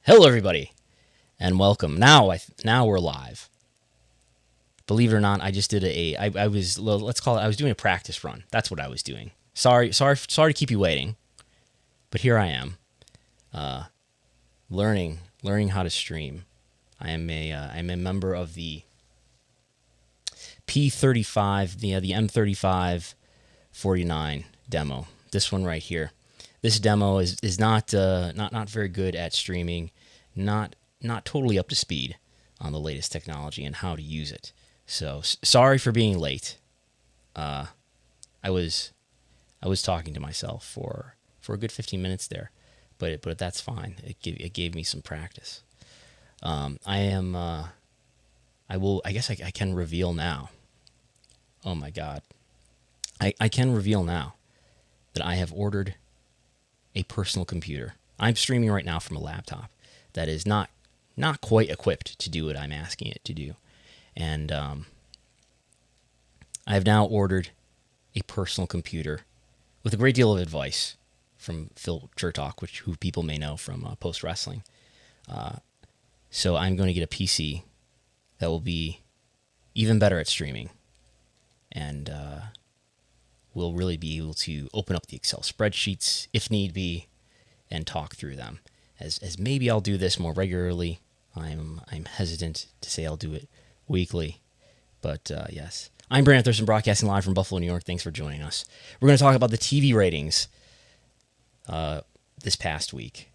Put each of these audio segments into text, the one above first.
Hello, everybody, and welcome. Now we're live. Believe it or not, I just did I was doing a practice run. That's what I was doing. Sorry to keep you waiting, but here I am, learning how to stream. I'm a member of the P35, the M35 49 demo. This one right here. This demo is not very good at streaming, not totally up to speed on the latest technology and how to use it. So sorry for being late. I was talking to myself for a good 15 minutes there, but that's fine. It gave me some practice. I guess I can reveal now. Oh my God, I can reveal now that I have ordered a personal computer. I'm streaming right now from a laptop that is not quite equipped to do what I'm asking it to do. And I have now ordered a personal computer with a great deal of advice from Phil Chertok, who people may know from Post Wrestling. So I'm going to get a PC that will be even better at streaming, and we'll really be able to open up the Excel spreadsheets if need be and talk through them. As maybe I'll do this more regularly. I'm hesitant to say I'll do it weekly, but yes. I'm Brandon Thurston, broadcasting live from Buffalo, New York. Thanks for joining us. We're going to talk about the TV ratings this past week,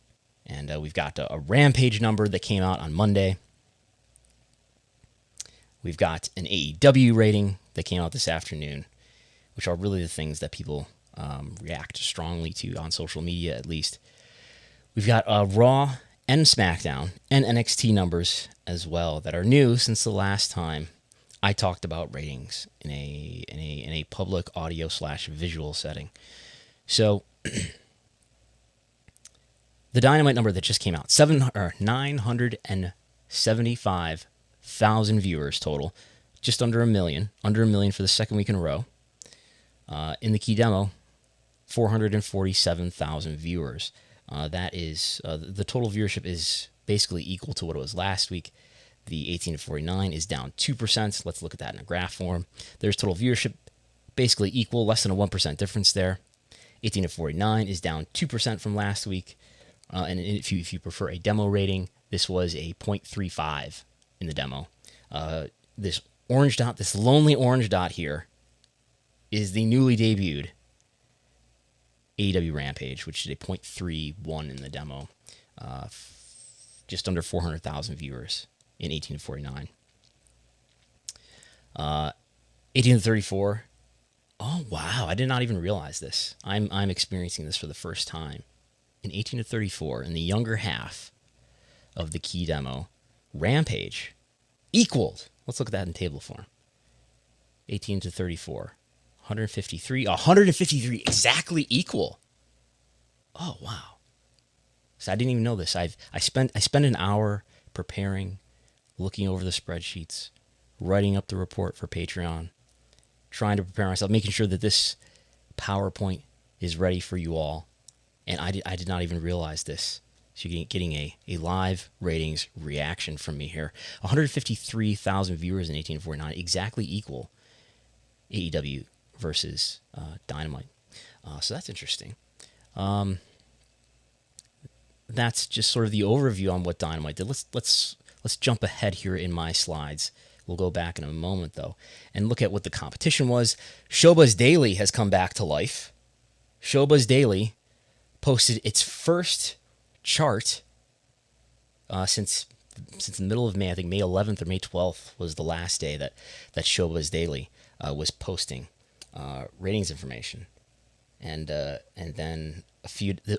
and we've got a Rampage number that came out on Monday. We've got an AEW rating that came out this afternoon, which are really the things that people react strongly to on social media, at least. We've got Raw and Smackdown and NXT numbers as well that are new since the last time I talked about ratings in a public audio / visual setting. So the Dynamite number that just came out, 975,000 viewers total, just under a million for the second week in a row. In the key demo, 447,000 viewers. That is the total viewership is basically equal to what it was last week. The 18 to 49 is down 2%. Let's look at that in a graph form. There's total viewership basically equal, less than a 1% difference there. 18 to 49 is down 2% from last week. And if you prefer a demo rating, this was a 0.35 in the demo. This orange dot, this lonely orange dot here, is the newly debuted AEW Rampage, which is a 0.31 in the demo. Just under 400,000 viewers in 18 to 49. 18 to 34. Oh, wow. I did not even realize this. I'm experiencing this for the first time. In 18 to 34, in the younger half of the key demo, Rampage equaled. Let's look at that in table form. 18 to 34. 153 exactly equal. Oh, wow. So I didn't even know this. I spent an hour preparing, looking over the spreadsheets, writing up the report for Patreon, trying to prepare myself, making sure that this PowerPoint is ready for you all. And I did not even realize this. So you're getting a live ratings reaction from me here. 153,000 viewers in 1849, exactly equal AEW versus Dynamite. So that's interesting. That's just sort of the overview on what Dynamite did. Let's jump ahead here in my slides. We'll go back in a moment, though, and look at what the competition was. Showbuzz Daily has come back to life. Showbuzz Daily posted its first chart since the middle of May. I think May 11th or May 12th was the last day that Showbuzz Daily was posting ratings information, and then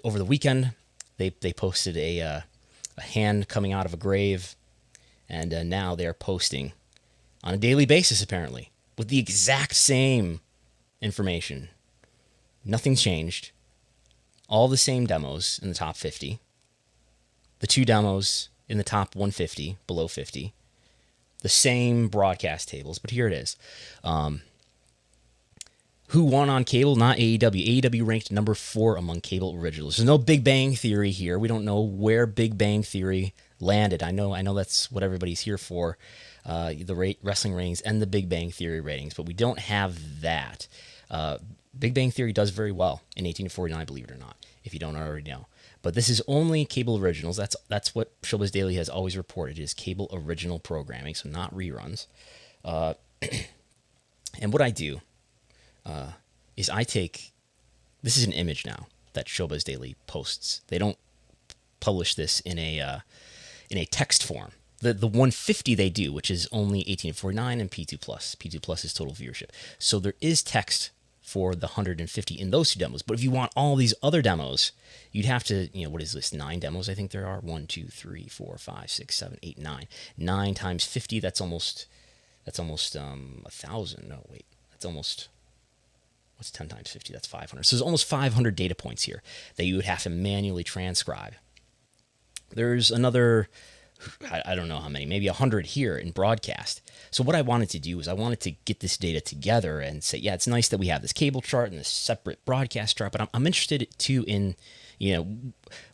over the weekend they posted a hand coming out of a grave, and now they're posting on a daily basis apparently with the exact same information. Nothing's changed. All the same demos in the top 50. The two demos in the top 150, below 50. The same broadcast tables, but here it is. Who won on cable? Not AEW. AEW ranked number 4 among cable originals. There's no Big Bang Theory here. We don't know where Big Bang Theory landed. I know that's what everybody's here for, the wrestling ratings and the Big Bang Theory ratings, but we don't have that. Big Bang Theory does very well in 1849, believe it or not, if you don't already know. But this is only cable originals. That's what Showbiz Daily has always reported, is cable original programming, so not reruns. And what I do is I take, this is an image now that Showbiz Daily posts. They don't publish this in a text form. The 150 they do, which is only 1849 and P2+. P2+ is total viewership. So there is text for the 150 in those 2 demos. But if you want all these other demos, you'd have to, what is this, 9 demos I think there are? 1, 2, 3, 4, 5, 6, 7, 8, 9. 9 times 50, that's almost 1,000. No, wait, that's almost, what's 10 times 50? That's 500. So there's almost 500 data points here that you would have to manually transcribe. There's another, I don't know how many, maybe 100 here in broadcast. So what I wanted to do is I wanted to get this data together and say, yeah, it's nice that we have this cable chart and this separate broadcast chart, but I'm interested too in,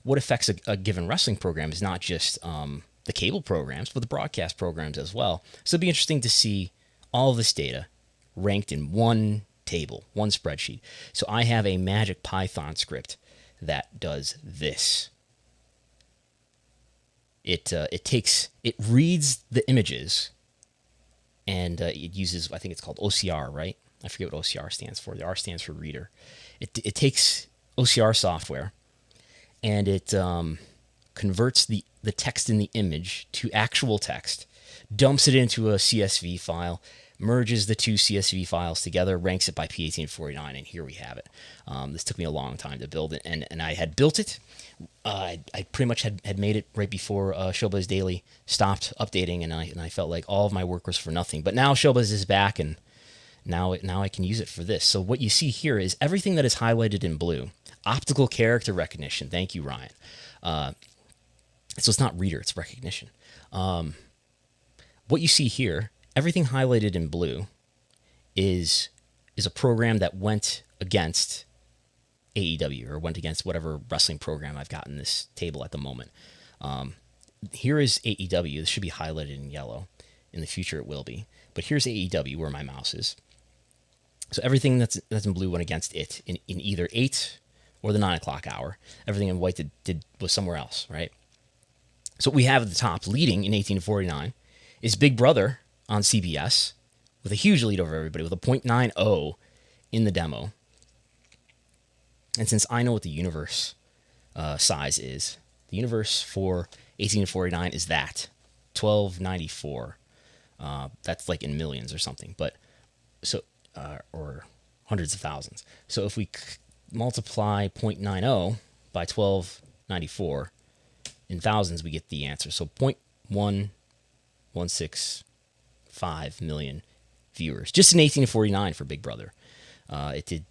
what affects a given wrestling program is not just the cable programs, but the broadcast programs as well. So it'd be interesting to see all of this data ranked in one table, one spreadsheet. So I have a Magic Python script that does this. It reads the images, and it uses, I think it's called OCR, right? I forget what OCR stands for. The R stands for reader. It takes OCR software, and it converts the text in the image to actual text, dumps it into a CSV file, merges the 2 CSV files together, ranks it by P1849, and here we have it. This took me a long time to build it, and I had built it. I pretty much had made it right before Showbiz Daily stopped updating, and I felt like all of my work was for nothing. But now Showbiz is back, and now I can use it for this. So what you see here is everything that is highlighted in blue. Optical character recognition. Thank you, Ryan. So it's not reader, it's recognition. What you see here, everything highlighted in blue is a program that went against AEW or went against whatever wrestling program I've got in this table at the moment. Here is AEW. This should be highlighted in yellow. In the future it will be. But here's AEW where my mouse is. So everything that's in blue went against it in either 8 or the 9 o'clock hour. Everything in white was somewhere else, right? So what we have at the top, leading in 1849, is Big Brother on CBS with a huge lead over everybody with a .90 in the demo. And since I know what the universe size is, the universe for 1849 is that, 1294. That's like in millions or something, but so or hundreds of thousands. So if we multiply .90 by 1294 in thousands, we get the answer. So 0.1165 million viewers just in 1849 for Big Brother. It did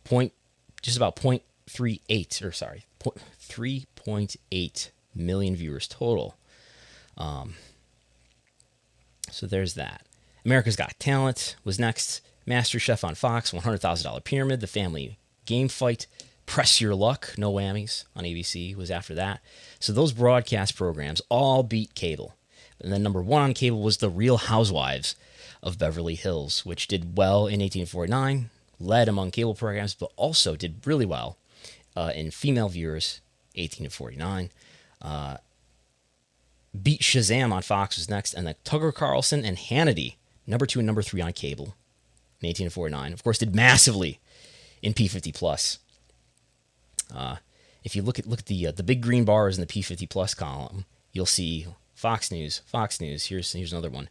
just about 3.8 million viewers total. So there's that. America's Got Talent was next. Master Chef on Fox, $100,000 Pyramid, The Family Game Fight, Press Your Luck, No Whammies on ABC was after that. So those broadcast programs all beat cable. And then number 1 on cable was The Real Housewives of Beverly Hills, which did well in 1849, led among cable programs, but also did really well in female viewers, 1849. Beat Shazam on Fox was next, and then Tucker Carlson and Hannity, number 2 and number 3 on cable in 1849. Of course, did massively in P50+. If you look at the big green bars in the P50+ column, you'll see Fox News. Here's another one.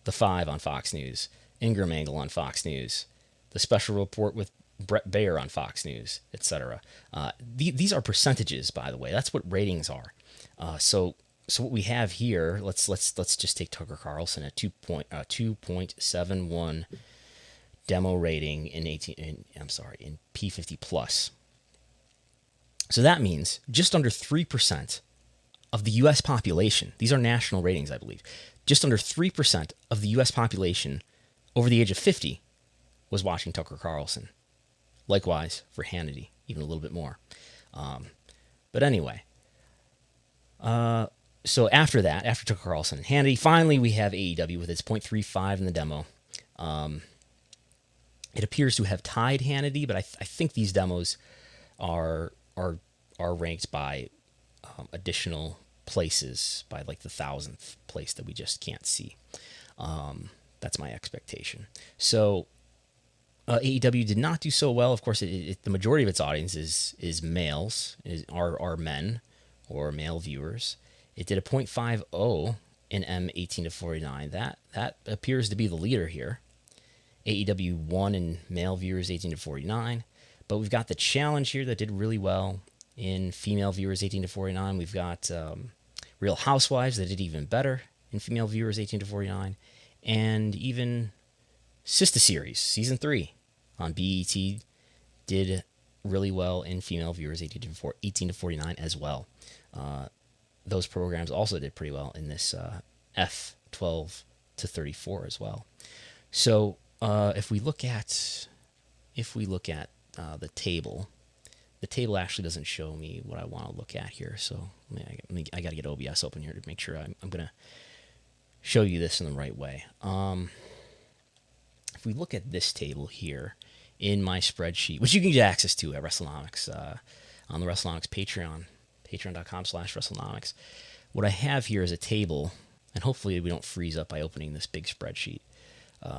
The 5 on Fox News. Ingram Angle on Fox News. The Special Report with Brett Baer on Fox News, etc. These are percentages, by the way. That's what ratings are. So what we have here, let's just take Tucker Carlson at 2.71 demo rating in P50+. So that means just under 3% of the U.S. population, these are national ratings, I believe, just under 3% of the U.S. population over the age of 50 was watching Tucker Carlson Likewise for Hannity, even a little bit more. But anyway, so after that, after Tucker Carlson and Hannity, finally we have AEW with its .35 in the demo. It appears to have tied Hannity, but I think these demos are ranked by additional places, by like the 1,000th place that we just can't see. That's my expectation. So AEW did not do so well. Of course, the majority of its audience is males, are men or male viewers. It did a .50 in M18 to 49. That appears to be the leader here. AEW won in male viewers 18 to 49, but we've got the challenge here that did really well in female viewers 18 to 49. We've got Real Housewives that did even better in female viewers 18 to 49, and even Sister Series season 3 on BET did really well in female viewers 18 to 49 as well. Those programs also did pretty well in this F12 to 34 as well. So if we look at the table actually doesn't show me what I want to look at here. So I got to get OBS open here to make sure I'm going to show you this in the right way. If we look at this table here in my spreadsheet, which you can get access to at Wrestlenomics, on the Wrestlenomics Patreon, patreon.com/Wrestlenomics, what I have here is a table, and hopefully we don't freeze up by opening this big spreadsheet.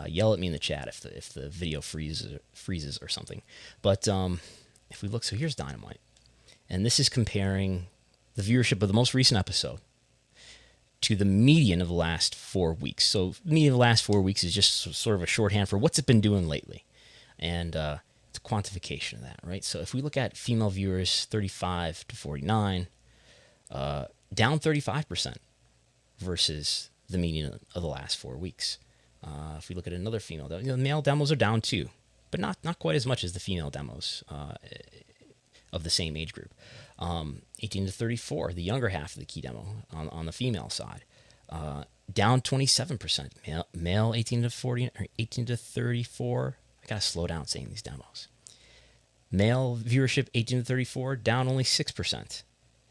Yell at me in the chat if the video freezes or something. But if we look, so here's Dynamite, and this is comparing the viewership of the most recent episode to the median of the last 4 weeks. So the median of the last 4 weeks is just sort of a shorthand for what's it been doing lately, and it's a quantification of that, right? So if we look at female viewers 35 to 49, down 35% versus the median of the last 4 weeks. If we look at another female, the male demos are down too, but not quite as much as the female demos of the same age group. 18 to 34, the younger half of the key demo on the female side, down 27%. Male 18 to 40 or 18 to 34. I gotta slow down saying these demos. Male viewership 18 to 34, down only 6%.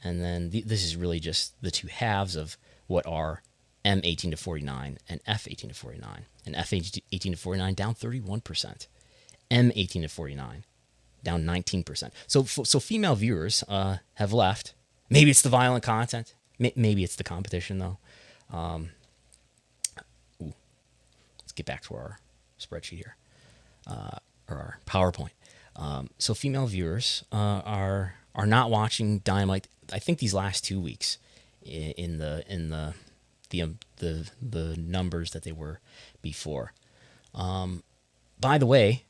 And then this is really just the two halves of what are M18 to 49 and F18 to 49. And F18 to 49 down 31%. M18 to 49 down 19%. So female viewers have left. Maybe it's the violent content. Maybe it's the competition, though. Let's get back to our spreadsheet here, or our PowerPoint. So female viewers are not watching Dynamite. I think these last 2 weeks in the numbers that they were before. By the way,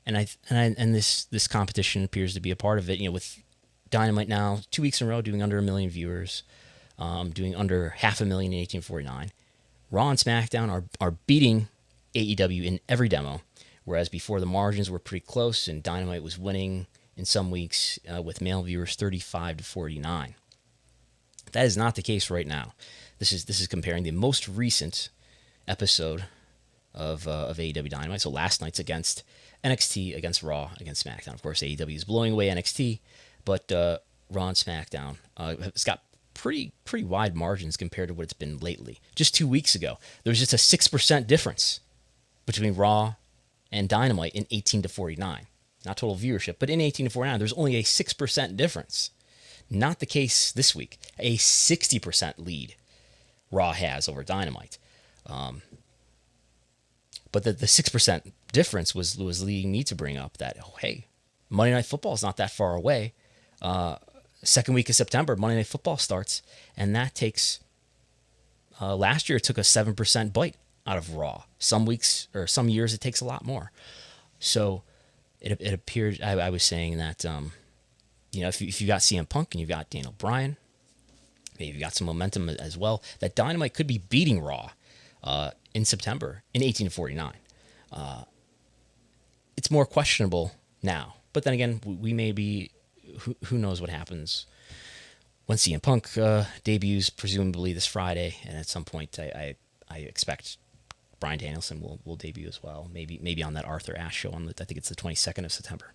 and this competition appears to be a part of it. You know, with Dynamite now 2 weeks in a row doing under 1 million viewers, doing under 500,000 in 1849. Raw and SmackDown are beating AEW in every demo, whereas before the margins were pretty close and Dynamite was winning in some weeks with male viewers 35 to 49. That is not the case right now. This is comparing the most recent episode of AEW Dynamite. So last night's against NXT, against Raw, against SmackDown. Of course, AEW is blowing away NXT, but Raw and SmackDown, it's got pretty wide margins compared to what it's been lately. Just 2 weeks ago, there was just a 6% difference between Raw and Dynamite in 18 to 49. Not total viewership, but in 18 to 49, there's only a 6% difference. Not the case this week. A 60% lead Raw has over Dynamite. But the 6% difference was leading me to bring up that, hey, Monday Night Football is not that far away. Second week of September, Monday Night Football starts, and that takes, last year it took a 7% bite out of Raw. Some weeks or some years it takes a lot more. So it appeared, I was saying that, if you got CM Punk and you've got Daniel Bryan, maybe you've got some momentum as well, that Dynamite could be beating Raw in September in 1849. It's more questionable now. But then again, we may be, who knows what happens when CM Punk debuts, presumably this Friday. And at some point, I expect Bryan Danielson will debut as well. Maybe on that Arthur Ashe show on I think it's the 22nd of September.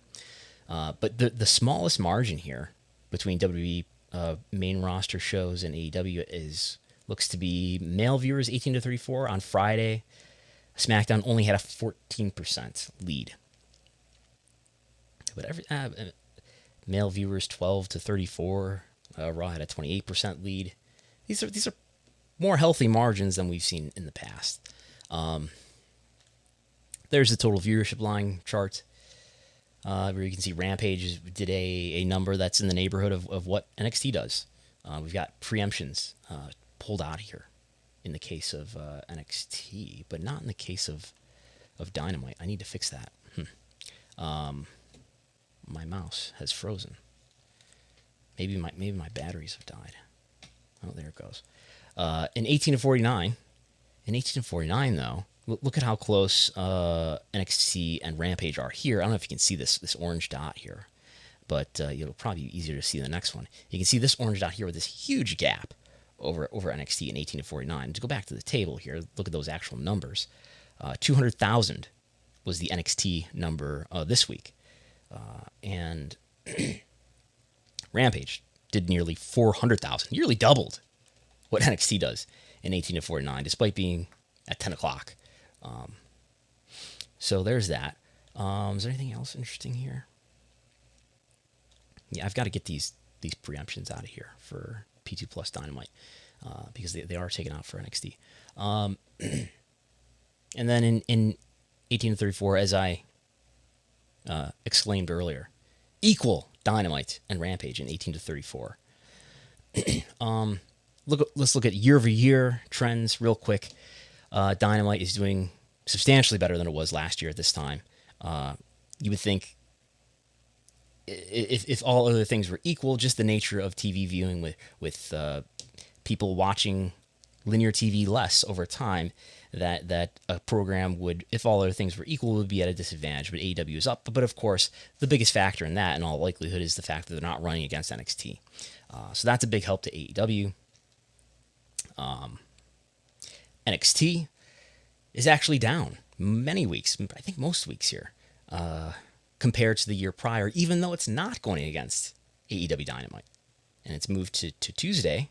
But the smallest margin here between WWE main roster shows and AEW looks to be male viewers 18 to 34 on Friday. SmackDown only had a 14% lead. But male viewers 12 to 34. Raw had a 28% lead. These are more healthy margins than we've seen in the past. There's the total viewership line chart, where you can see Rampage did a number that's in the neighborhood of what NXT does. We've got preemptions pulled out here in the case of NXT, but not in the case of Dynamite. I need to fix that. My mouse has frozen. Maybe my batteries have died. Oh, there it goes. In 18 to 49, though, look at how close NXT and Rampage are here. I don't know if you can see this orange dot here, but it'll probably be easier to see in the next one. You can see this orange dot here with this huge gap over NXT in 18 to 49. To go back to the table here, look at those actual numbers. 200,000 was the NXT number this week. And Rampage did nearly 400,000, nearly doubled what NXT does in 18 to 49, despite being at 10 o'clock. So there's that. Is there anything else interesting here? Yeah, I've got to get these preemptions out of here for P2 Plus Dynamite, because they are taken out for NXT. And then in 18 to 34, as I exclaimed earlier, equal Dynamite and Rampage in 18 to 34. Let's look at year-over-year trends real quick. Dynamite is doing substantially better than it was last year at this time. You would think, if all other things were equal, just the nature of TV viewing with people watching linear TV less over time, that a program would, if all other things were equal, would be at a disadvantage. But AEW is up. But of course, the biggest factor in that, in all likelihood, is the fact that they're not running against NXT. So that's a big help to AEW. NXT is actually down many weeks, I think most weeks here, compared to the year prior, even though it's not going against AEW Dynamite. And it's moved to Tuesday,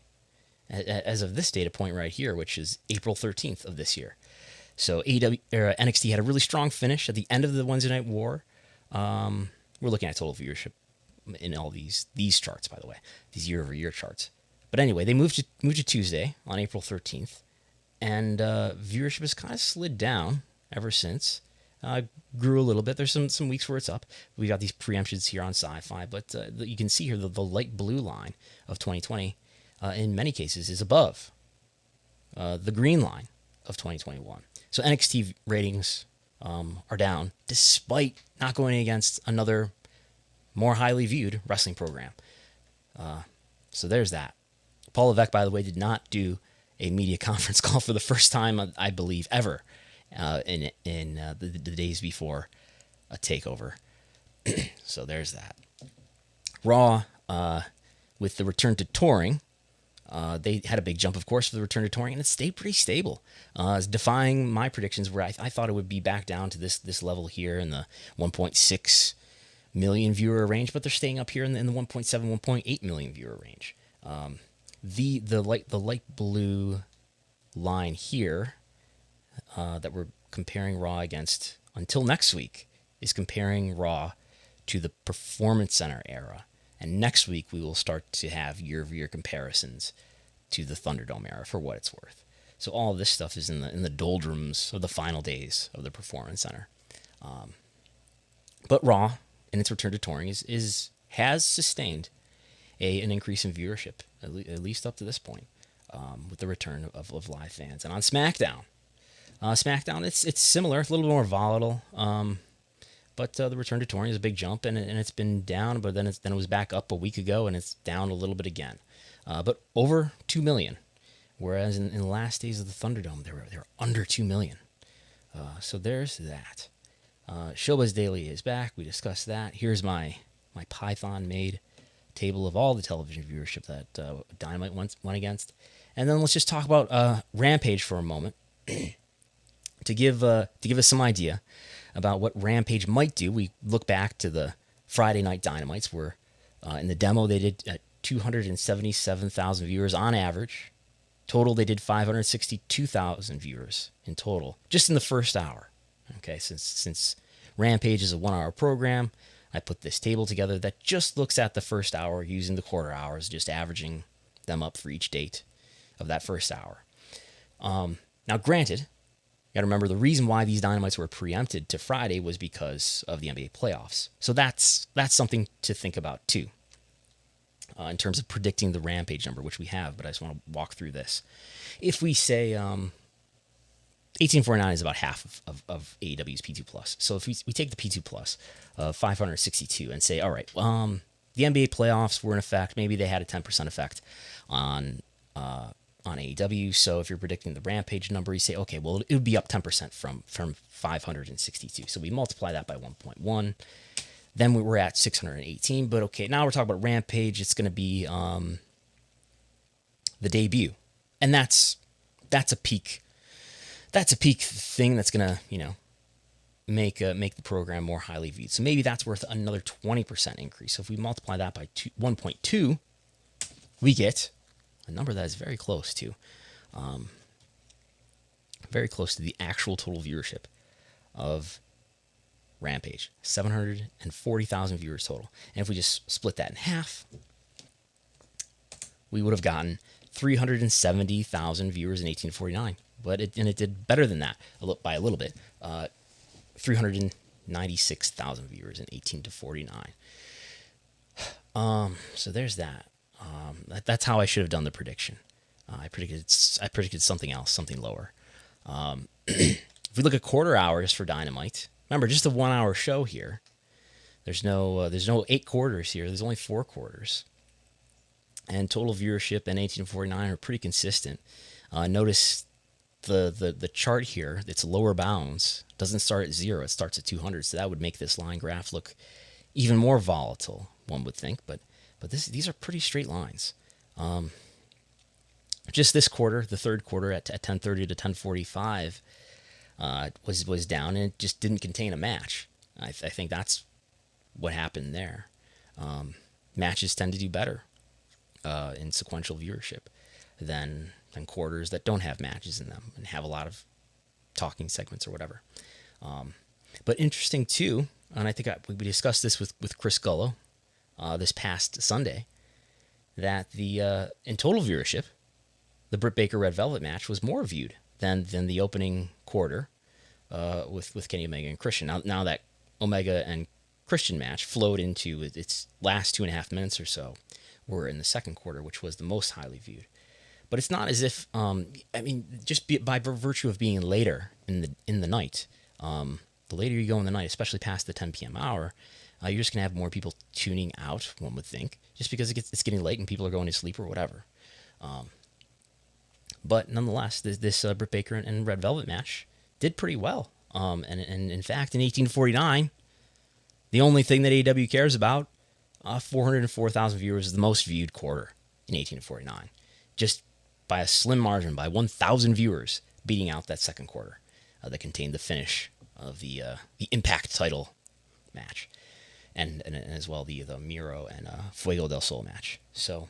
as of this data point right here, which is April 13th of this year. So NXT had a really strong finish at the end of the Wednesday Night War. We're looking at total viewership in all these charts, by the way, these year-over-year charts. But anyway, they moved to Tuesday on April 13th, and viewership has kind of slid down ever since. Grew a little bit. There's some weeks where it's up. We got these preemptions here on Sci-Fi, but you can see here the light blue line of 2020, in many cases, is above the green line of 2021. So NXT ratings are down, despite not going against another more highly viewed wrestling program. So there's that. Paul Levesque, by the way, did not do a media conference call for the first time, I believe, ever in the days before a takeover. So there's that. Raw, with the return to touring, they had a big jump, of course, for the return to touring, and it stayed pretty stable. It's defying my predictions, where I thought it would be back down to this level here in the 1.6 million viewer range, but they're staying up here in the 1.7, 1.8 million viewer range. The light blue line here that we're comparing Raw against until next week is comparing Raw to the Performance Center era. And next week we will start to have year-over-year comparisons to the Thunderdome era, for what it's worth. So all of this stuff is in the doldrums of the final days of the Performance Center. But Raw, in its return to touring, has sustained an increase in viewership, at least up to this point, with the return of live fans. And on SmackDown, it's similar, a little more volatile, but the return to touring is a big jump, and it's been down, but then it was back up a week ago, and it's down a little bit again. But over 2 million, whereas in the last days of the Thunderdome, they were under 2 million. So there's that. Showbuzz Daily is back. We discussed that. Here's my Python-made table of all the television viewership that Dynamite went against. And then let's just talk about Rampage for a moment. To give us some idea about what Rampage might do, we look back to the Friday Night Dynamites, where in the demo they did 277,000 viewers on average. Total, they did 562,000 viewers in total, just in the first hour. Okay, since Rampage is a 1 hour program, I put this table together that just looks at the first hour using the quarter hours, just averaging them up for each date of that first hour. Now, granted, you got to remember the reason why these Dynamites were preempted to Friday was because of the NBA playoffs. So that's something to think about too, in terms of predicting the Rampage number, which we have, but I just want to walk through this. If we say 1849 is about half of AEW's P2+. So if we take the P2+, 562, and say, all right, the NBA playoffs were in effect. Maybe they had a 10% effect on AEW. So if you're predicting the Rampage number, you say, okay, well, it would be up 10% from 562. So we multiply that by 1.1. Then we were at 618. But okay, now we're talking about Rampage. It's going to be the debut, and that's a peak. That's a peak thing that's going to, make the program more highly viewed. So maybe that's worth another 20% increase. So if we multiply that by 1.2, we get a number that is very close to the actual total viewership of Rampage. 740,000 viewers total. And if we just split that in half, we would have gotten 370,000 viewers in 1849. But it did better than that by a little bit. 396,000 viewers in 18 to 49. So there's that. That's how I should have done the prediction. I predicted something else, something lower. If we look at quarter hours for Dynamite, remember, just a 1 hour show here. There's no 8 quarters here. There's only 4 quarters. And total viewership in 1849 are pretty consistent. Notice the chart here, its lower bounds doesn't start at 0. It starts at 200. So that would make this line graph look even more volatile, one would think. But these are pretty straight lines. Just this quarter, the third quarter at 10:30 to 10:45 was down, and it just didn't contain a match. I think that's what happened there. Matches tend to do better in sequential viewership than quarters that don't have matches in them and have a lot of talking segments or whatever. But interesting too, and I think we discussed this with Chris Gullo this past Sunday, that in total viewership, the Britt Baker Red Velvet match was more viewed than the opening quarter with Kenny Omega and Christian. Now that Omega and Christian match flowed into its last 2.5 minutes or so were in the second quarter, which was the most highly viewed. But it's not as if just by virtue of being later in the night, the later you go in the night, especially past the 10 p.m. hour, you're just gonna have more people tuning out. One would think, just because it's getting late and people are going to sleep or whatever. But nonetheless, this Britt Baker and Red Velvet match did pretty well. And in fact, in 1849, the only thing that AEW cares about, 404,000 viewers is the most viewed quarter in 1849. Just by a slim margin, by 1,000 viewers, beating out that second quarter that contained the finish of the Impact title match, and as well the Miro and Fuego del Sol match. So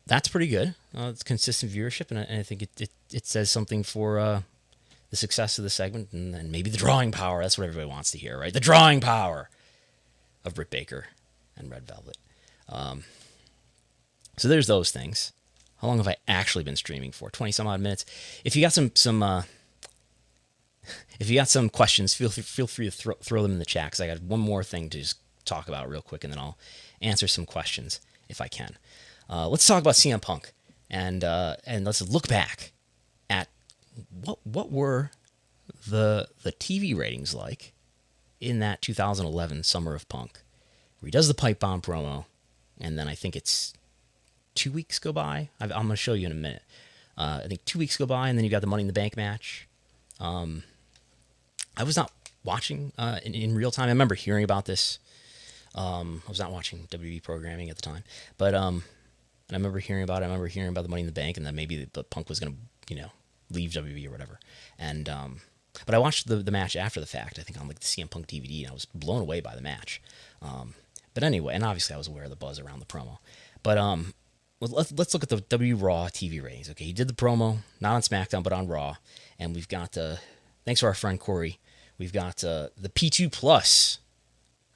that's pretty good. It's consistent viewership, and I think it says something for the success of the segment, and maybe the drawing power. That's what everybody wants to hear, right? The drawing power of Britt Baker and Red Velvet. So there's those things. How long have I actually been streaming for? 20 some odd minutes. If you got some questions, feel free to throw them in the chat, because I got one more thing to just talk about real quick, and then I'll answer some questions if I can. Let's talk about CM Punk, and let's look back at what were the TV ratings like in that 2011 Summer of Punk, where he does the pipe bomb promo, and then I think it's 2 weeks go by. I'm going to show you in a minute. I think 2 weeks go by, and then you got the Money in the Bank match. I was not watching in real time. I remember hearing about this. I was not watching WWE programming at the time, but and I remember hearing about it. I remember hearing about the Money in the Bank, and that maybe the Punk was going to, leave WWE or whatever. And but I watched the match after the fact, I think on like the CM Punk DVD, and I was blown away by the match. But anyway, and obviously I was aware of the buzz around the promo. But let's look at the W Raw TV ratings. Okay, he did the promo, not on SmackDown, but on Raw. And we've got, thanks to our friend Corey, we've got the P2 Plus.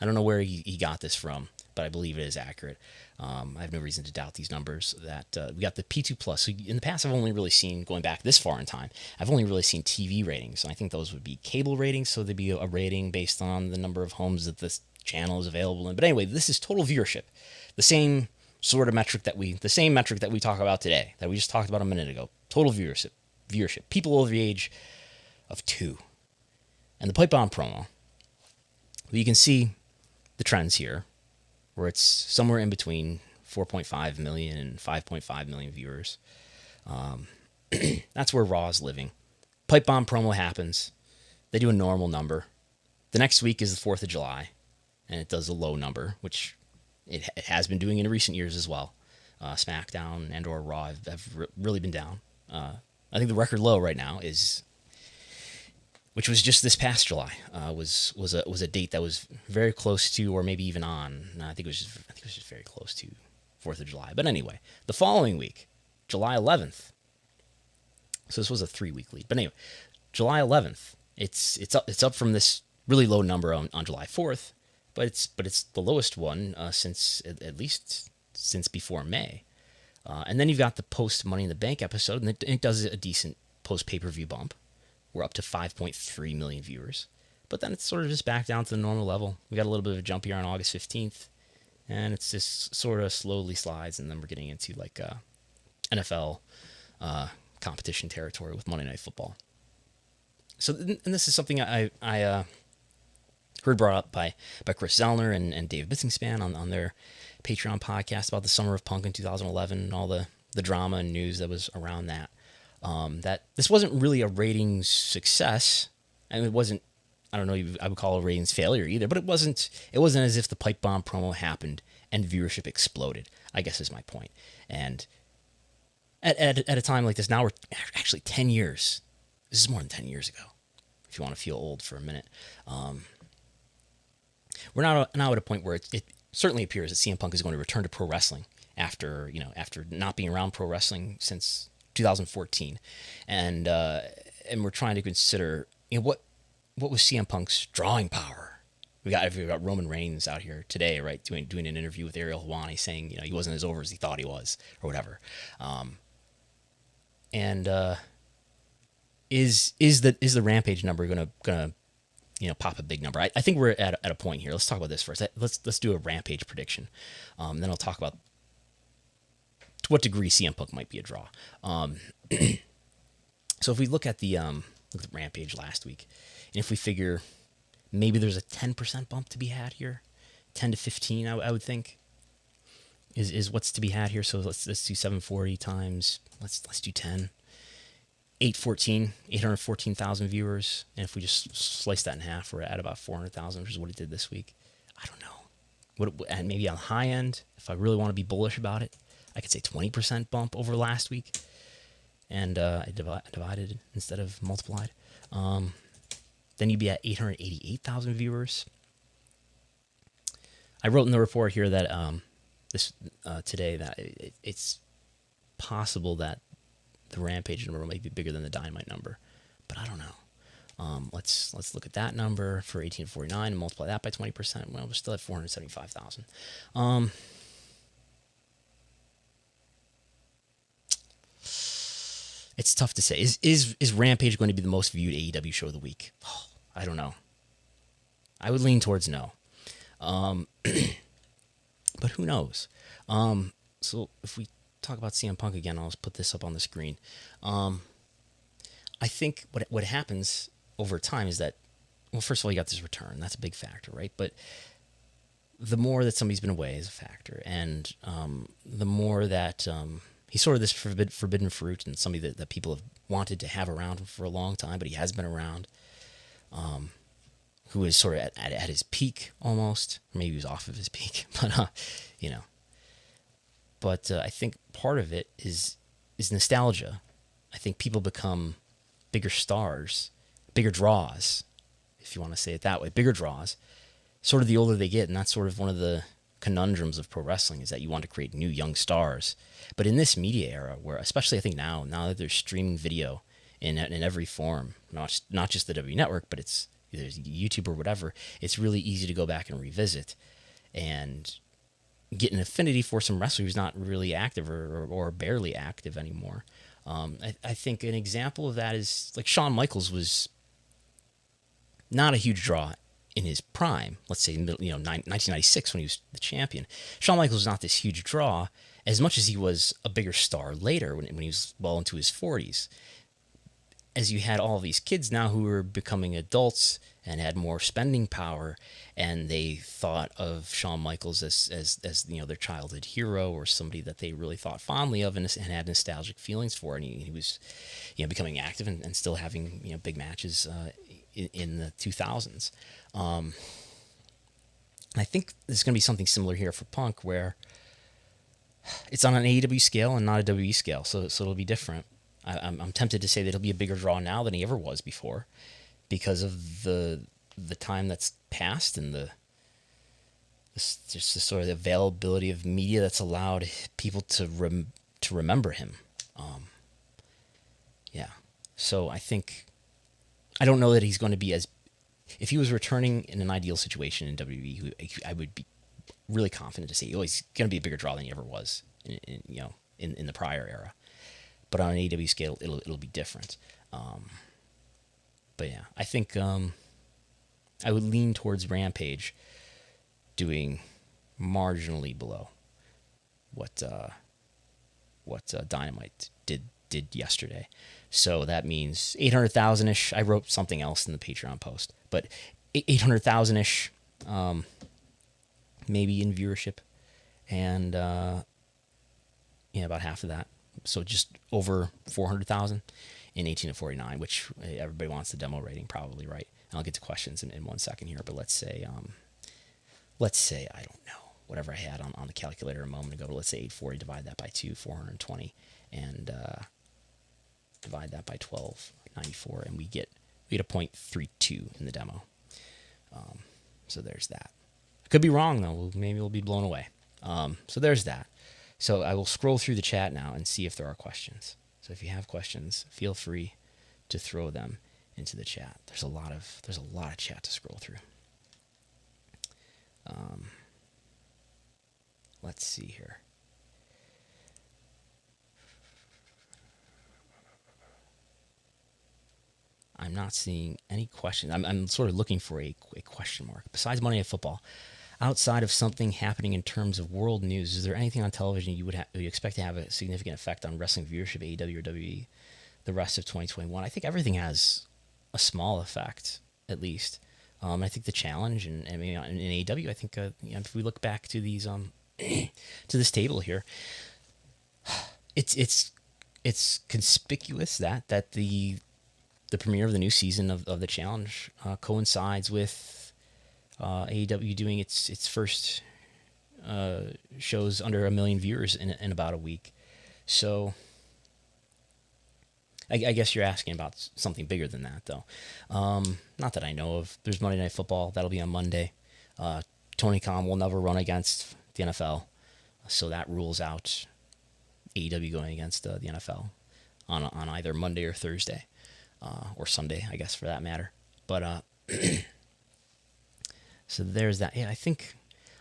I don't know where he got this from, but I believe it is accurate. I have no reason to doubt these numbers. That we got the P2 Plus. So in the past, I've only really seen, going back this far in time, I've only really seen TV ratings. And I think those would be cable ratings. So there'd be a rating based on the number of homes that this channel is available in. But anyway, this is total viewership. The same sort of metric that we talk about today, that we just talked about a minute ago. Total viewership. People over the age of 2. And the pipe bomb promo, you can see the trends here, where it's somewhere in between 4.5 million and 5.5 million viewers. That's where Raw is living. Pipe bomb promo happens. They do a normal number. The next week is the 4th of July, and it does a low number, which it has been doing in recent years as well. SmackDown and or Raw have really been down. I think the record low right now is, which was just this past July, was a date that was very close to, or maybe even on. No, I think it was just very close to 4th of July. But anyway, the following week, July 11th. So this was a 3-week lead. But anyway, July 11th, it's up from this really low number on July 4th, but it's the lowest one since at least since before May. And then you've got the post Money in the Bank episode, and it does a decent post pay-per-view bump. We're up to 5.3 million viewers. But then it's sort of just back down to the normal level. We got a little bit of a jump here on August 15th, and it's just sort of slowly slides, and then we're getting into like NFL competition territory with Monday Night Football. So, and this is something I heard brought up by Chris Zellner and Dave Bitzingspan on their Patreon podcast about the Summer of Punk in 2011 and all the drama and news that was around that. That this wasn't really a ratings success, and it wasn't, I don't know if I would call it a ratings failure either, but it wasn't as if the pipe bomb promo happened and viewership exploded, I guess is my point. And at a time like this, now we're actually 10 years. This is more than 10 years ago, if you want to feel old for a minute. We're now at a point where it certainly appears that CM Punk is going to return to pro wrestling after not being around pro wrestling since 2014, and we're trying to consider what was CM Punk's drawing power. We got Roman Reigns out here today, right, doing an interview with Ariel Helwani saying he wasn't as over as he thought he was or whatever. Is the Rampage number gonna pop a big number? I think we're at a point here. Let's talk about this first. Let's do a Rampage prediction. Then I'll talk about to what degree CM Punk might be a draw. So if we look at the Rampage last week, and if we figure maybe there's a 10% bump to be had here, 10 to 15, I would think is what's to be had here. So let's do 740 times. Let's do 10. 814,000 viewers, and if we just slice that in half, we're at about 400,000, which is what it did this week. I don't know. And maybe on the high end, if I really want to be bullish about it, I could say 20% bump over last week, and I divided instead of multiplied. Then you'd be at 888,000 viewers. I wrote in the report here that today that it's possible that the Rampage number might be bigger than the Dynamite number, but I don't know. Let's look at that number for 1849 and multiply that by 20%. Well, we're still at 475,000. It's tough to say. Is Rampage going to be the most viewed AEW show of the week? Oh, I don't know. I would lean towards no. But who knows? So if we talk about CM Punk again, I'll just put this up on the screen. I think what happens over time is that, well, first of all, you got this return. That's a big factor, right? But the more that somebody's been away is a factor, and the more that he's sort of this forbidden fruit and somebody that people have wanted to have around for a long time, but he has been around, who is sort of at his peak almost. Maybe he was off of his peak, but But I think part of it is nostalgia, I think people become bigger stars, bigger draws, if you want to say it that way, bigger draws, sort of the older they get. And that's sort of one of the conundrums of pro wrestling, is that you want to create new young stars. But in this media era, where especially I think now that there's streaming video in every form, not just the W Network, but it's either YouTube or whatever, it's really easy to go back and revisit and get an affinity for some wrestler who's not really active or barely active anymore. I think an example of that is like Shawn Michaels was not a huge draw in his prime. Let's say 1996 when he was the champion. Shawn Michaels was not this huge draw as much as he was a bigger star later when he was well into his 40s. As you had all these kids now who were becoming adults and had more spending power, and they thought of Shawn Michaels as their childhood hero, or somebody that they really thought fondly of and had nostalgic feelings for, and he was becoming active and still having big matches in the 2000s. I think there's going to be something similar here for Punk, where it's on an AEW scale and not a WWE scale, so it'll be different. I'm tempted to say that he'll be a bigger draw now than he ever was before, because of the time that's passed and just the sort of the availability of media that's allowed people to remember him. So I don't know that he's going to be as, if he was returning in an ideal situation in WWE, I would be really confident to say, he's going to be a bigger draw than he ever was in the prior era. But on an AEW scale, it'll be different. But yeah, I think I would lean towards Rampage doing marginally below what Dynamite did yesterday. So that means 800,000-ish. I wrote something else in the Patreon post, but 800,000-ish, maybe in viewership, and about half of that. So just over 400,000 in 18 to 49, which everybody wants the demo rating, probably, right? And I'll get to questions in 1 second here, but let's say I don't know, whatever I had on the calculator a moment ago, but let's say 840, divide that by 2, 420, and divide that by 1294, and we get a 0.32 in the demo. So there's that. I could be wrong though. Maybe we'll be blown away. So there's that. So I will scroll through the chat now and see if there are questions. So if you have questions, feel free to throw them into the chat. There's a lot of chat to scroll through. Let's see here. I'm not seeing any questions. I'm sort of looking for a question mark. Besides Monday Night Football, outside of something happening in terms of world news, is there anything on television you expect to have a significant effect on wrestling viewership, AEW or WWE, the rest of 2021? I think everything has a small effect, at least. I think the challenge, and I mean, in AEW, I think if we look back to these to this table here, it's conspicuous that the premiere of the new season of the challenge coincides with AEW doing its first shows under 1 million viewers in about a week. So I guess you're asking about something bigger than that, though. Not that I know of. There's Monday Night Football. That'll be on Monday. Tony Khan will never run against the NFL, so that rules out AEW going against the NFL on either Monday or Thursday, or Sunday, I guess, for that matter. But so there's that. Yeah, I think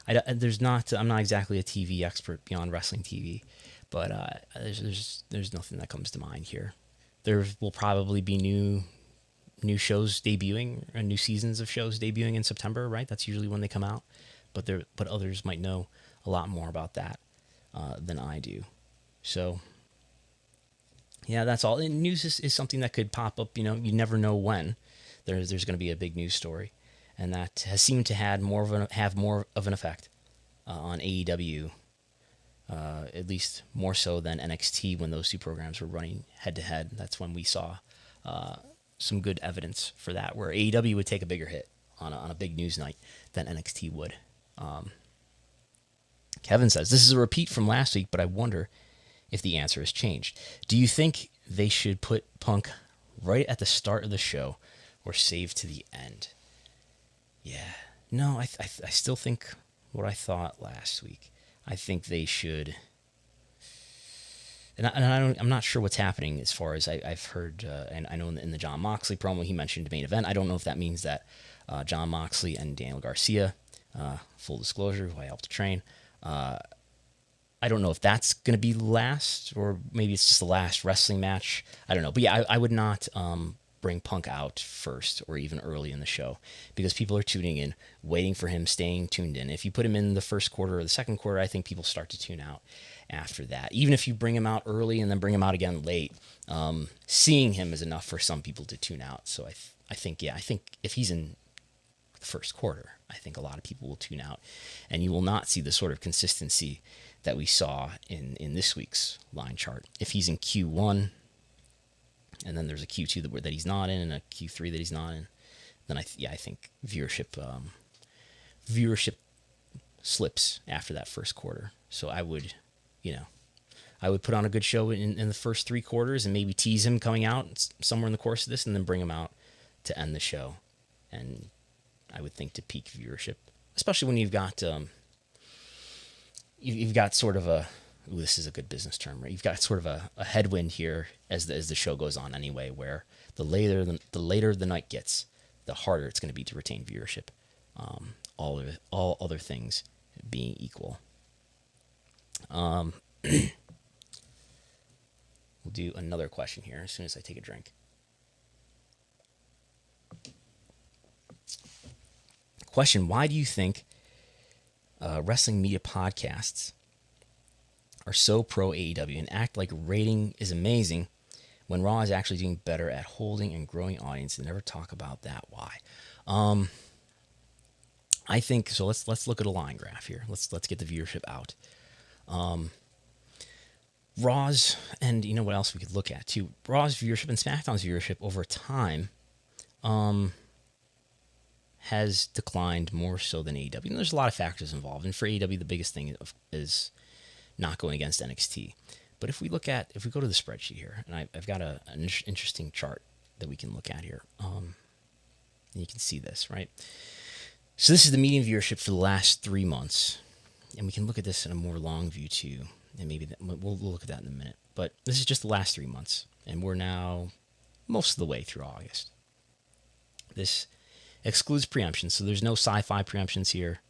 I'm not exactly a TV expert beyond wrestling TV, but there's nothing that comes to mind here. There will probably be new shows debuting, or new seasons of shows debuting in September, right? That's usually when they come out. But others might know a lot more about that than I do. So yeah, that's all. And news is something that could pop up. You never know when there's going to be a big news story, and that has seemed to have more of an effect on AEW. At least more so than NXT when those two programs were running head to head. That's when we saw some good evidence for that, where AEW would take a bigger hit on a big news night than NXT would. Kevin says, this is a repeat from last week, but I wonder if the answer has changed. Do you think they should put Punk right at the start of the show or save to the end. Yeah. No, I still think what I thought last week. I think they should. I'm not sure what's happening as far as I've heard, and I know in the Jon Moxley promo he mentioned main event. I don't know if that means that Jon Moxley and Daniel Garcia, full disclosure, who I helped to train, I don't know if that's going to be last, or maybe it's just the last wrestling match. I don't know. But yeah, I would not bring Punk out first or even early in the show, because people are tuning in, waiting for him, staying tuned in. If you put him in the first quarter or the second quarter, I think people start to tune out after that. Even if you bring him out early and then bring him out again late, seeing him is enough for some people to tune out. So I think if he's in the first quarter, I think a lot of people will tune out, and you will not see the sort of consistency that we saw in this week's line chart. If he's in Q1, and then there's a Q2 that he's not in, and a Q3 that he's not in, then I think viewership slips after that first quarter. So I would put on a good show in the first three quarters, and maybe tease him coming out somewhere in the course of this, and then bring him out to end the show. And I would think to peak viewership, especially when you've got sort of this is a good business term, right? You've got sort of a headwind here as the show goes on anyway, where the later the night gets, the harder it's going to be to retain viewership. All other things being equal. We'll do another question here as soon as I take a drink. Question: why do you think wrestling media podcasts are so pro AEW and act like rating is amazing when Raw is actually doing better at holding and growing audience, and never talk about that? Why? I think so. Let's look at a line graph here. Let's get the viewership out. Raw's, and you know what else we could look at too? Raw's viewership and SmackDown's viewership over time has declined more so than AEW. And there's a lot of factors involved. And for AEW, the biggest thing is not going against NXT. But if we go to the spreadsheet here, and I've got an interesting chart that we can look at here. And you can see this, right? So this is the median viewership for the last 3 months. And we can look at this in a more long view too. And maybe we'll look at that in a minute. But this is just the last 3 months. And we're now most of the way through August. This excludes preemptions. So there's no sci-fi preemptions here.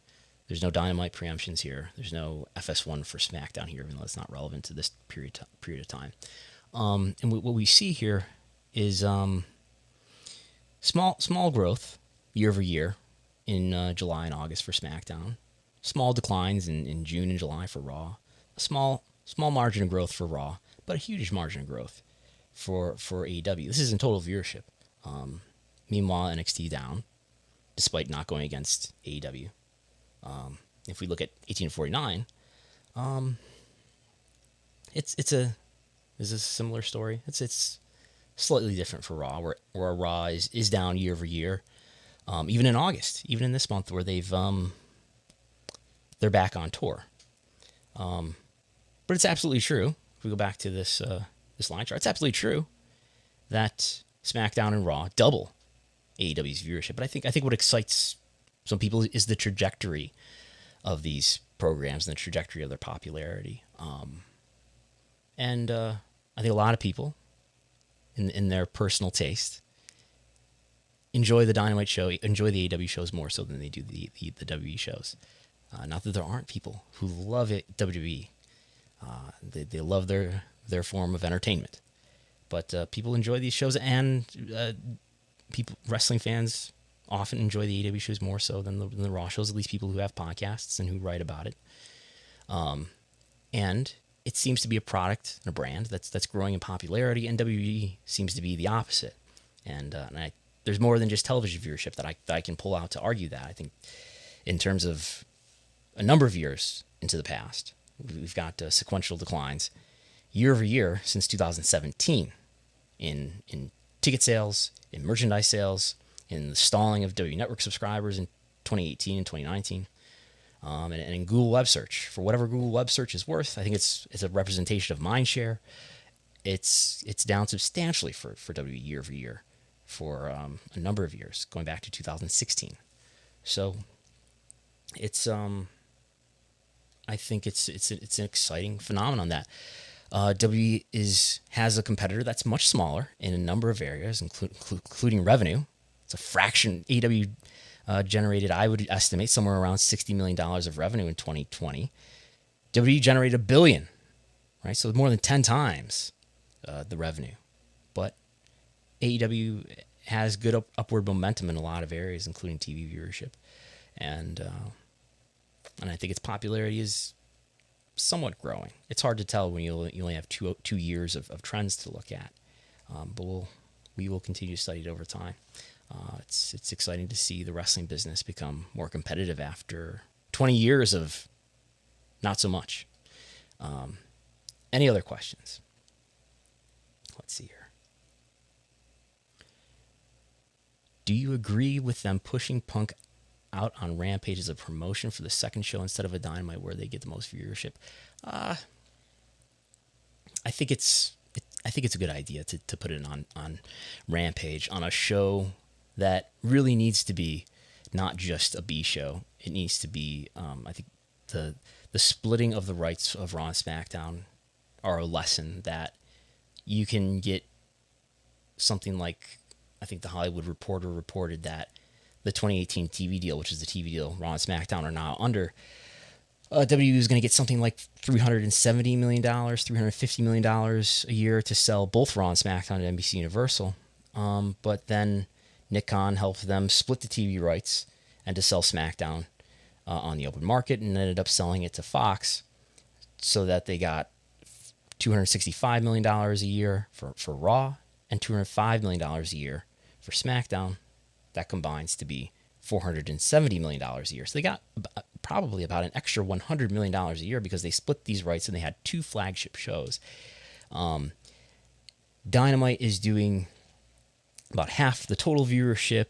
There's no Dynamite preemptions here. There's no FS1 for Smackdown here, even though it's not relevant to this period of time. And what we see here is small growth year over year in July and August for SmackDown. Small declines in June and July for Raw. A small margin of growth for Raw, but a huge margin of growth for AEW. This is in total viewership. Meanwhile, NXT down, despite not going against AEW. If we look at 18 to 49, it's a similar story. It's slightly different for Raw, where Raw is down year over year. Even in August, even in this month, where they're back on tour. But it's absolutely true. If we go back to this line chart, it's absolutely true that SmackDown and Raw double AEW's viewership. But I think what excites some people is the trajectory of these programs and the trajectory of their popularity. And I think a lot of people, in their personal taste, enjoy the Dynamite show, enjoy the AEW shows more so than they do the WWE shows. Not that there aren't people who love it, WWE. They love their form of entertainment. But people enjoy these shows, and wrestling fans often enjoy the AEW shows more so than the Raw shows, at least people who have podcasts and who write about it. And it seems to be a product and a brand that's growing in popularity, and WWE seems to be the opposite. And there's more than just television viewership that I can pull out to argue that. I think in terms of a number of years into the past, we've got sequential declines year over year since 2017 in ticket sales, in merchandise sales, in the stalling of WWE Network subscribers in 2018 and 2019, and in Google Web Search. For whatever Google Web Search is worth, I think it's a representation of mind share. it's down substantially for WWE year over year for a number of years, going back to 2016. So it's I think it's an exciting phenomenon that WWE has a competitor that's much smaller in a number of areas, including revenue. It's a fraction. AEW generated, I would estimate, somewhere around $60 million of revenue in 2020. WWE generated $1 billion, right? So more than 10 times the revenue. But AEW has good upward momentum in a lot of areas, including TV viewership, and I think its popularity is somewhat growing. It's hard to tell when you only have two years of trends to look at, but we will continue to study it over time. It's exciting to see the wrestling business become more competitive after 20 years of not so much. Any other questions? Let's see here. Do you agree with them pushing Punk out on Rampage as a promotion for the second show instead of a Dynamite where they get the most viewership? I think it's a good idea to put it on Rampage, on a show that really needs to be not just a B show. It needs to be, I think, the splitting of the rights of Raw and SmackDown are a lesson that you can get something like, I think the Hollywood Reporter reported that the 2018 TV deal, which is the TV deal Raw and SmackDown are now under, WWE is going to get something like $370 million, $350 million a year to sell both Raw and SmackDown at NBC Universal. But then Nick Khan helped them split the TV rights and to sell SmackDown on the open market, and ended up selling it to Fox so that they got $265 million a year for Raw and $205 million a year for SmackDown. That combines to be $470 million a year. So they got probably about an extra $100 million a year because they split these rights and they had two flagship shows. Dynamite is doing about half the total viewership,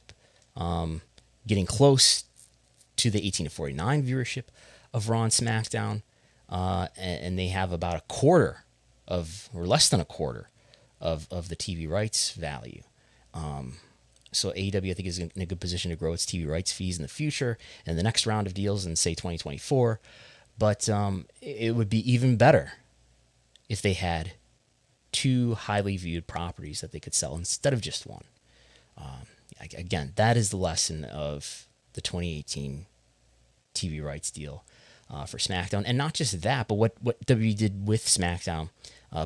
getting close to the 18 to 49 viewership of Raw and SmackDown, and they have about a quarter or less than a quarter of the TV rights value. So AEW, I think, is in a good position to grow its TV rights fees in the future and the next round of deals in, say, 2024. But it would be even better if they had two highly viewed properties that they could sell instead of just one. Again, that is the lesson of the 2018 TV rights deal for SmackDown. And not just that, but what WWE did with SmackDown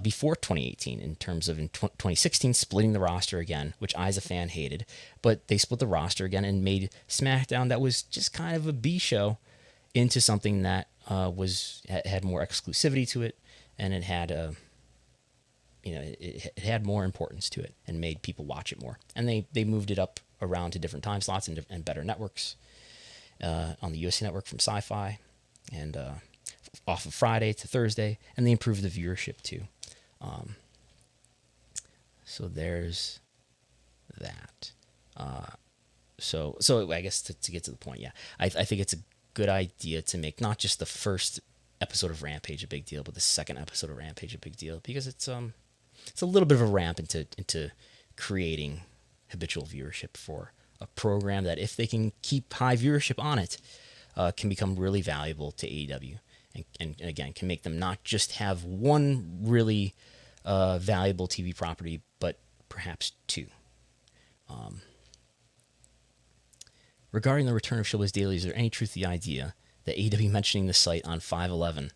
before 2018 in terms of in 2016 splitting the roster again, which I as a fan hated, but they split the roster again and made SmackDown, that was just kind of a B show, into something that had more exclusivity to it, and it had it had more importance to it and made people watch it more. And they moved it up around to different time slots and better networks on the USA Network from Sci-Fi and off of Friday to Thursday, and they improved the viewership too. So there's that. So I guess to get to the point, yeah, I think it's a good idea to make not just the first episode of Rampage a big deal, but the second episode of Rampage a big deal, because it's a little bit of a ramp into creating habitual viewership for a program that, if they can keep high viewership on it, can become really valuable to AEW, and again can make them not just have one really valuable TV property, but perhaps two. Regarding the return of Showbiz Daily, is there any truth to the idea that AEW mentioning the site on 5/11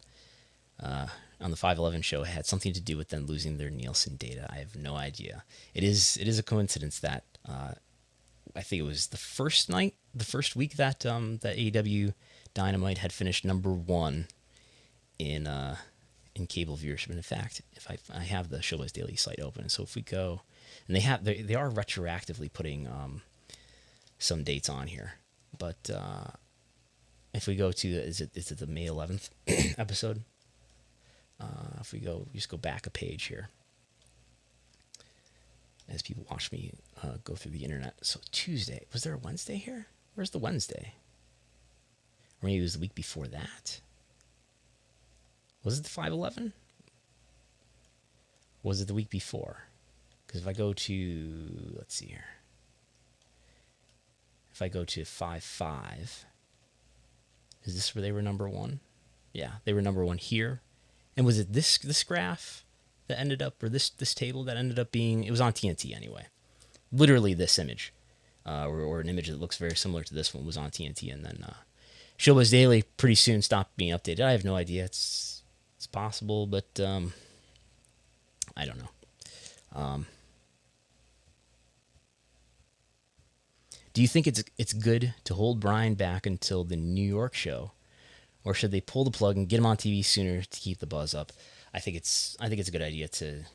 on the 5/11 show had something to do with them losing their Nielsen data? I have no idea. It is a coincidence that I think it was the first week that that AEW Dynamite had finished number one in cable viewership. And in fact, if I have the Showbiz Daily site open, so if we go, and they are retroactively putting some dates on here, but if we go to is it the May 11th episode? If we just go back a page here, as people watch me go through the internet. So Tuesday, was there a Wednesday here? Where's the Wednesday? Or maybe it was the week before that. Was it the 5/11? Was it the week before? Because if I go to, let's see here. If I go to 5-5, is this where they were number one? Yeah, they were number one here. And was it this graph that ended up, or this table that ended up being, it was on TNT anyway. Literally this image, or an image that looks very similar to this one was on TNT. And then Showbuzz Daily pretty soon stopped being updated. I have no idea. It's possible, but I don't know. Do you think it's good to hold Bryan back until the New York show, or should they pull the plug and get him on TV sooner to keep the buzz up? I think it's a good idea to,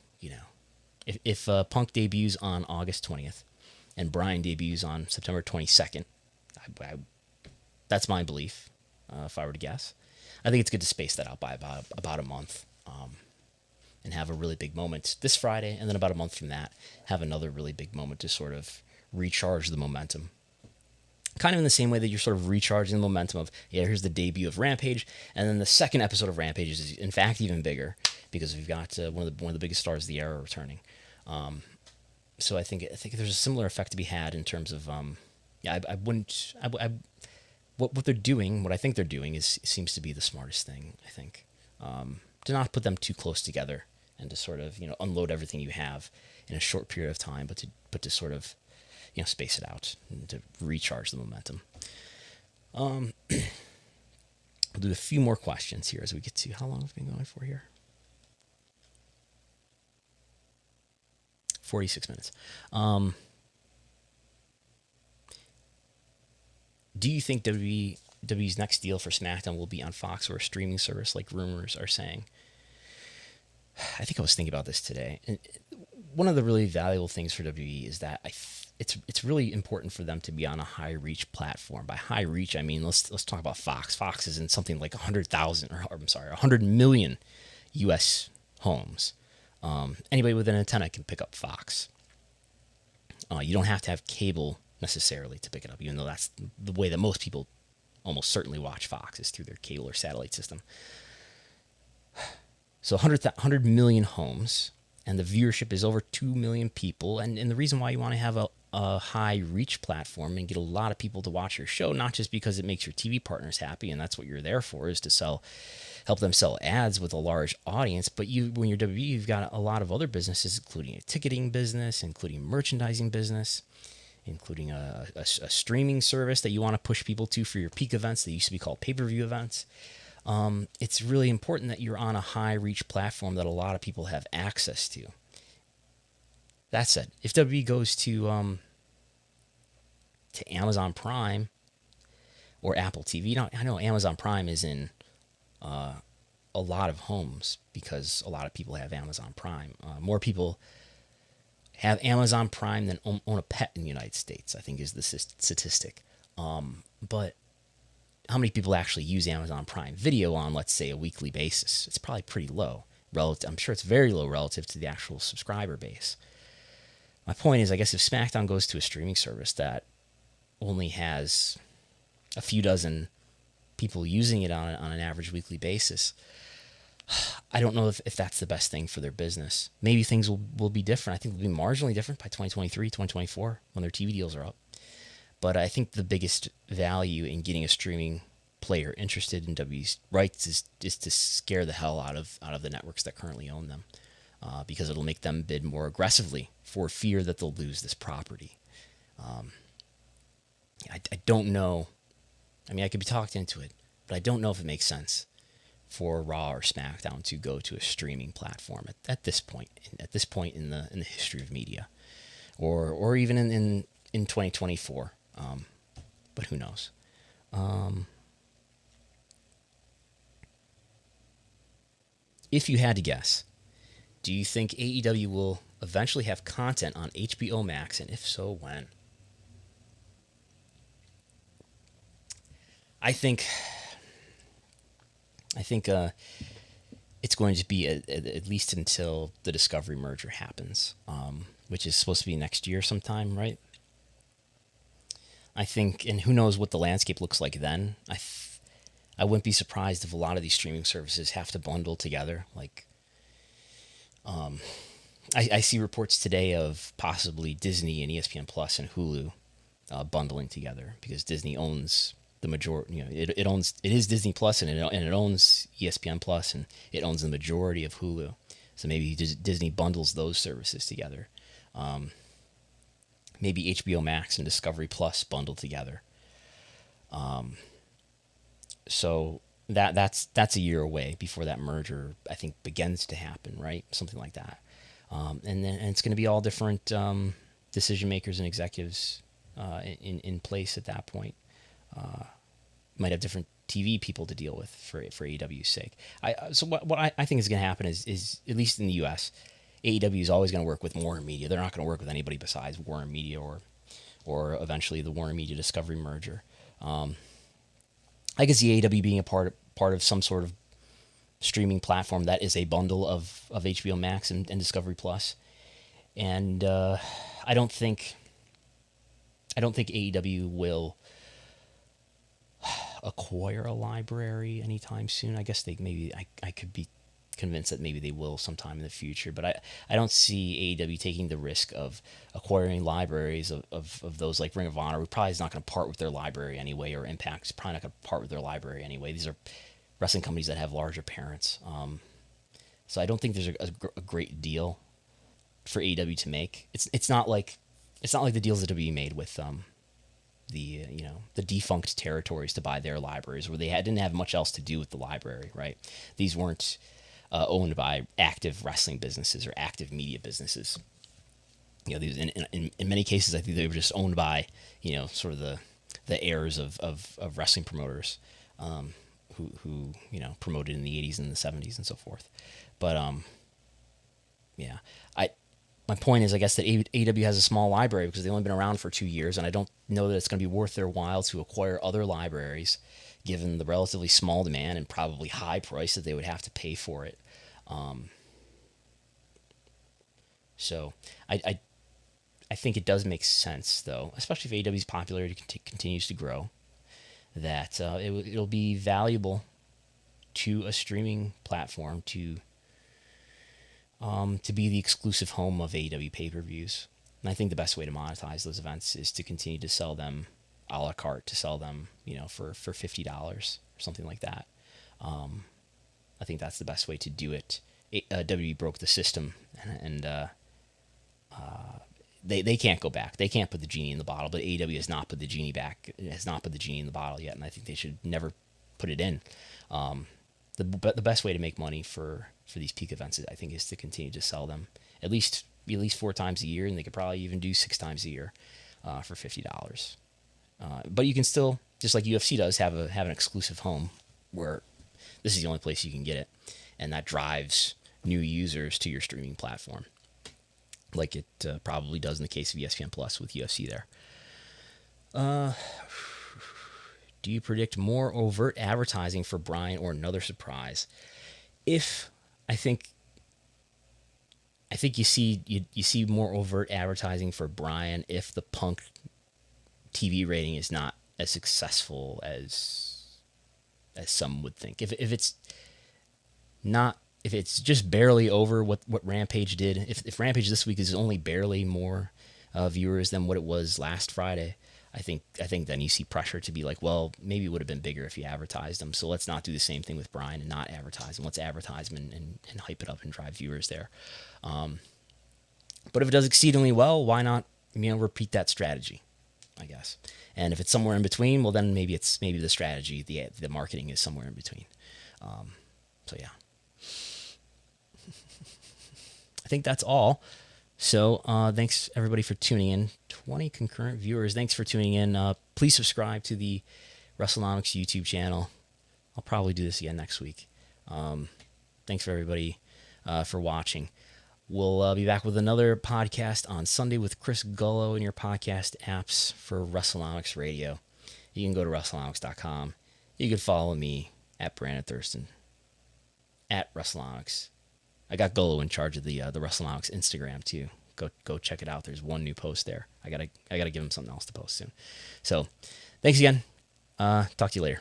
if Punk debuts on August 20th and Bryan debuts on September 22nd, that's my belief. If I were to guess, I think it's good to space that out by about a month, and have a really big moment this Friday, and then about a month from that, have another really big moment to sort of recharge the momentum. Kind of in the same way that you're sort of recharging the momentum of, here's the debut of Rampage, and then the second episode of Rampage is in fact even bigger because we've got one of the biggest stars of the era returning. So I think there's a similar effect to be had in terms of, what they're doing, what I think they're doing seems to be the smartest thing. I think to not put them too close together and to sort of unload everything you have in a short period of time, but to sort of space it out and to recharge the momentum. We'll do a few more questions here as we get to, how long have we been going for here? 46 minutes. Do you think WWE's next deal for Smackdown will be on Fox or a streaming service like rumors are saying? I think I was thinking about this today. And one of the really valuable things for WWE is that it's really important for them to be on a high reach platform. By high reach, I mean let's talk about Fox. Fox is in something like 100 million U.S. homes. Anybody with an antenna can pick up Fox. You don't have to have cable necessarily to pick it up, even though that's the way that most people almost certainly watch Fox is through their cable or satellite system. So 100 million homes, and the viewership is over 2 million people. And the reason why you want to have a high reach platform and get a lot of people to watch your show, not just because it makes your TV partners happy, and that's what you're there for, is to help them sell ads with a large audience. But when you're WWE, you've got a lot of other businesses, including a ticketing business, including merchandising business, including a streaming service that you want to push people to for your peak events that used to be called pay-per-view events. It's really important that you're on a high-reach platform that a lot of people have access to. That said, if WWE goes to Amazon Prime or Apple TV, I know Amazon Prime is in a lot of homes because a lot of people have Amazon Prime. More people have Amazon Prime than own a pet in the United States, I think is the statistic. But how many people actually use Amazon Prime Video on, let's say, a weekly basis? It's probably pretty low. I'm sure it's very low relative to the actual subscriber base. My point is, I guess if SmackDown goes to a streaming service that only has a few dozen people using it on an average weekly basis, I don't know if that's the best thing for their business. Maybe things will be different. I think they'll be marginally different by 2023, 2024 when their TV deals are up. But I think the biggest value in getting a streaming player interested in WWE's rights is to scare the hell out of the networks that currently own them, because it'll make them bid more aggressively for fear that they'll lose this property. I don't know. I mean, I could be talked into it, but I don't know if it makes sense for Raw or SmackDown to go to a streaming platform at this point in the history of media, or even in 2024. But who knows? If you had to guess, do you think AEW will eventually have content on HBO Max, and if so, when? I think it's going to be at least until the Discovery merger happens, which is supposed to be next year sometime, right? I think, and who knows what the landscape looks like then. I wouldn't be surprised if a lot of these streaming services have to bundle together, like I see reports today of possibly Disney and ESPN Plus and Hulu bundling together because Disney owns the majority. It is Disney Plus, and it owns ESPN Plus, and it owns the majority of Hulu. So maybe Disney bundles those services together. Maybe HBO Max and Discovery Plus bundled together. So that's a year away before that merger, I think, begins to happen, right? Something like that. And it's going to be all different decision makers and executives in place at that point. Might have different TV people to deal with for AEW's sake. So what I think is going to happen is at least in the U.S., AEW is always going to work with Warner Media. They're not going to work with anybody besides Warner Media or eventually the Warner Media Discovery merger. I could see AEW being a part of some sort of streaming platform that is a bundle of HBO Max and Discovery Plus. And I don't think AEW will acquire a library anytime soon. I guess I could be convinced that maybe they will sometime in the future, but I don't see AEW taking the risk of acquiring libraries of those like Ring of Honor, who probably is not going to part with their library anyway, or Impact is probably not going to part with their library anyway. These are wrestling companies that have larger parents. So I don't think there's a great deal for AEW to make. It's not like the deals that WWE made with the defunct territories to buy their libraries, where they didn't have much else to do with the library, right? These weren't owned by active wrestling businesses or active media businesses. These in many cases, I think they were just owned by sort of the heirs of wrestling promoters who promoted in the 80s and the 70s and so forth. But my point is, I guess, that AEW has a small library because they've only been around for 2 years, and I don't know that it's going to be worth their while to acquire other libraries, given the relatively small demand and probably high price that they would have to pay for it. So I think it does make sense, though, especially if AEW's popularity continues to grow, that it'll be valuable to a streaming platform to be the exclusive home of AEW pay-per-views. And I think the best way to monetize those events is to continue to sell them a la carte, to sell them, for $50 or something like that. I think that's the best way to do it. WWE broke the system, and they can't go back. They can't put the genie in the bottle, but AEW has not put the genie back. It has not put the genie in the bottle yet, and I think they should never put it in. The best way to make money for these peak events, I think, is to continue to sell them at least 4 times a year, and they could probably even do 6 times a year for $50. But you can still, just like UFC does, have an exclusive home where this is the only place you can get it, and that drives new users to your streaming platform, like it probably does in the case of ESPN Plus with UFC there. Do you predict more overt advertising for Bryan or another surprise? I think you see more overt advertising for Bryan if the Punk TV rating is not as successful as some would think. If it's just barely over what Rampage did, if Rampage this week is only barely more viewers than what it was last Friday, I think then you see pressure to be like, well, maybe it would have been bigger if you advertised them. So let's not do the same thing with Bryan and not advertise them. Let's advertise them and hype it up and drive viewers there. But if it does exceedingly well, why not repeat that strategy, I guess. And if it's somewhere in between, well, then maybe the strategy, the marketing is somewhere in between. So yeah, I think that's all. So thanks everybody for tuning in. 20 concurrent viewers. Thanks for tuning in. Please subscribe to the Wrestlenomics YouTube channel. I'll probably do this again next week. Thanks for everybody for watching. We'll be back with another podcast on Sunday with Chris Gullo in your podcast apps for Wrestlenomics Radio. You can go to Wrestlenomics.com. You can follow me at Brandon Thurston at Wrestlenomics. I got Gullo in charge of the Wrestlenomics Instagram too. Go check it out. There's one new post there. I gotta give him something else to post soon. So, thanks again. Talk to you later.